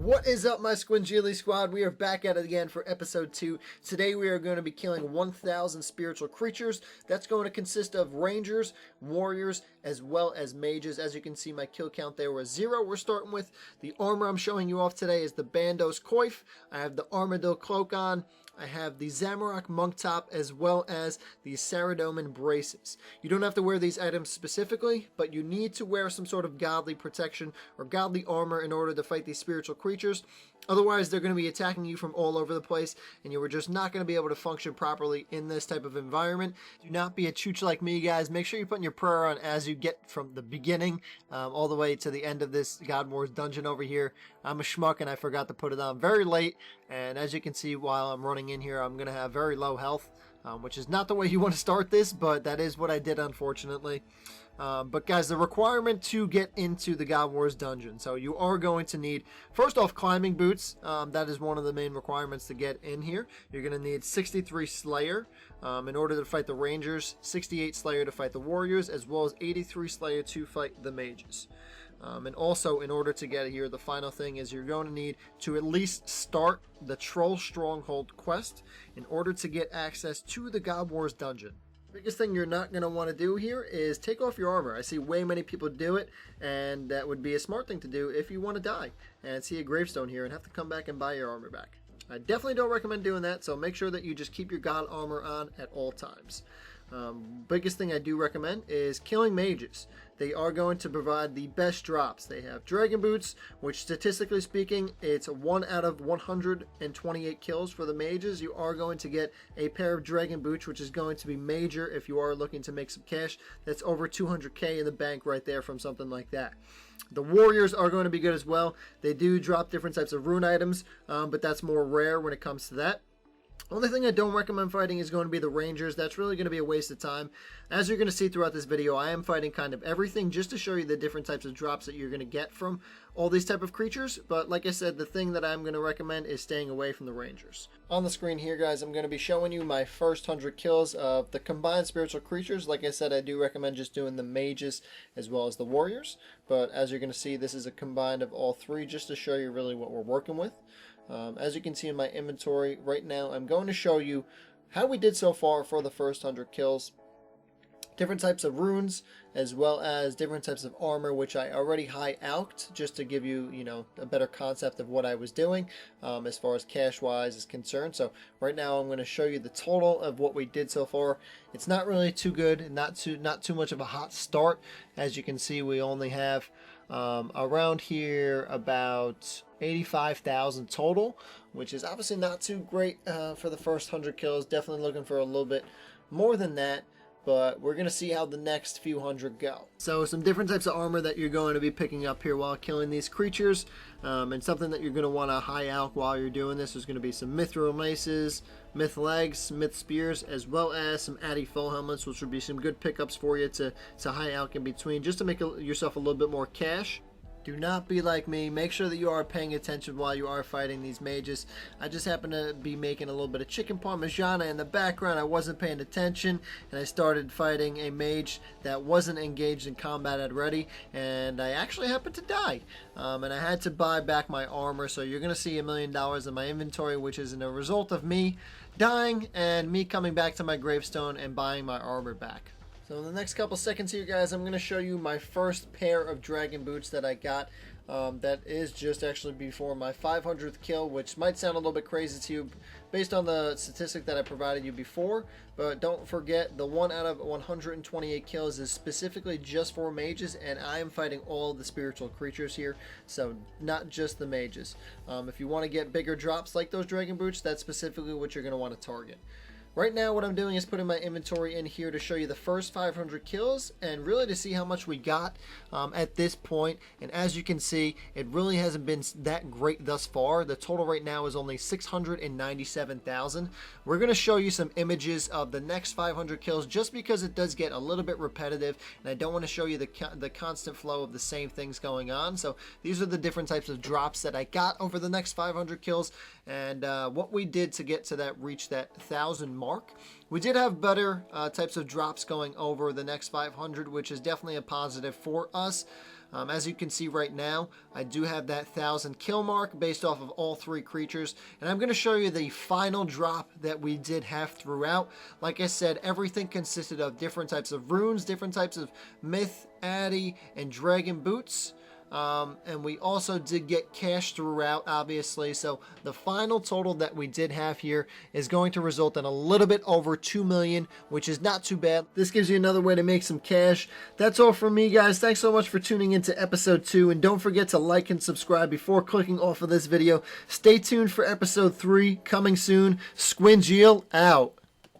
What is up, my Scungilli squad? We are back at it again for episode 2. Today we are going to be killing 1,000 spiritual creatures. That's going to consist of rangers, warriors, as well as mages. As you can see, my kill count there was 0. We're starting with the armor I'm showing you off today is the Bandos coif. I have the Armadyl cloak on. I have the Zamorak monk top as well as the Saradomin braces. You don't have to wear these items specifically, but you need to wear some sort of godly protection or godly armor in order to fight these spiritual creatures. Otherwise, they're going to be attacking you from all over the place, and you are just not going to be able to function properly in this type of environment. Do not be a chooch like me, guys. Make sure you're putting your prayer on as you get from the beginning all the way to the end of this God Wars dungeon over here. I'm a schmuck, and I forgot to put it on very late, and as you can see, while I'm running in here, I'm going to have very low health, which is not the way you want to start this, but that is what I did, unfortunately. But guys, the requirement to get into the God Wars dungeon, so you are going to need, first off, climbing boots. That is one of the main requirements to get in here. You're going to need 63 Slayer in order to fight the Rangers, 68 Slayer to fight the Warriors, as well as 83 Slayer to fight the Mages. And also, in order to get here, the final thing is you're going to need to at least start the Troll Stronghold quest in order to get access to the God Wars dungeon. Biggest thing you're not going to want to do here is take off your armor. I see way many people do it, and that would be a smart thing to do if you want to die and see a gravestone here and have to come back and buy your armor back. I definitely don't recommend doing that, so make sure that you just keep your god armor on at all times. Biggest thing I do recommend is killing mages. They are going to provide the best drops. They have dragon boots, which statistically speaking, it's 1 out of 128 kills for the mages. You are going to get a pair of dragon boots, which is going to be major if you are looking to make some cash. That's over 200k in the bank right there from something like that. The warriors are going to be good as well. They do drop different types of rune items, but that's more rare when it comes to that. Only thing I don't recommend fighting is going to be the Rangers. That's really going to be a waste of time. As you're going to see throughout this video, I am fighting kind of everything just to show you the different types of drops that you're going to get from all these type of creatures. But like I said, the thing that I'm going to recommend is staying away from the Rangers. On the screen here, guys, I'm going to be showing you my first 100 kills of the combined spiritual creatures. Like I said, I do recommend just doing the mages as well as the warriors. But as you're going to see, this is a combined of all three just to show you really what we're working with. As you can see in my inventory right now, I'm going to show you how we did so far for the first 100 kills. Different types of runes, as well as different types of armor, which I already high-alked just to give you, a better concept of what I was doing as far as cash-wise is concerned. So right now I'm going to show you the total of what we did so far. It's not really too good, not too much of a hot start. As you can see, we only have around here about 85,000 total, which is obviously not too great for the first 100 kills. Definitely looking for a little bit more than that, but we're going to see how the next few hundred go. So some different types of armor that you're going to be picking up here while killing these creatures, and something that you're going to want to high alk while you're doing this is going to be some mithril maces, myth legs, myth spears, as well as some addy full helmets, which would be some good pickups for you to high alk in between, just to make yourself a little bit more cash. Do not be like me. Make sure that you are paying attention while you are fighting these mages. I just happen to be making a little bit of chicken parmigiana in the background. I wasn't paying attention, and I started fighting a mage that wasn't engaged in combat already, and I actually happened to die. And I had to buy back my armor, so you're going to see $1 million in my inventory, which is a result of me dying and me coming back to my gravestone and buying my armor back. So in the next couple seconds here, guys, I'm going to show you my first pair of dragon boots that I got. That is just actually before my 500th kill, which might sound a little bit crazy to you based on the statistic that I provided you before. But don't forget, the 1 out of 128 kills is specifically just for mages, and I am fighting all the spiritual creatures here, so not just the mages. If you want to get bigger drops like those dragon boots, that's specifically what you're going to want to target. Right now, what I'm doing is putting my inventory in here to show you the first 500 kills and really to see how much we got at this point. And as you can see, it really hasn't been that great thus far. The total right now is only 697,000. We're going to show you some images of the next 500 kills just because it does get a little bit repetitive, and I don't want to show you the constant flow of the same things going on. So these are the different types of drops that I got over the next 500 kills, and what we did to get to reach that 1,000 mark. We did have better types of drops going over the next 500, which is definitely a positive for us. As you can see right now, I do have that 1,000 kill mark based off of all 3 creatures. And I'm going to show you the final drop that we did have throughout. Like I said, everything consisted of different types of runes, different types of myth, addy, and dragon boots. And we also did get cash throughout, obviously. So the final total that we did have here is going to result in a little bit over 2 million, which is not too bad. This gives you another way to make some cash. That's all from me, guys. Thanks so much for tuning into episode 2. And don't forget to like and subscribe before clicking off of this video. Stay tuned for episode 3 coming soon. Scungilli out.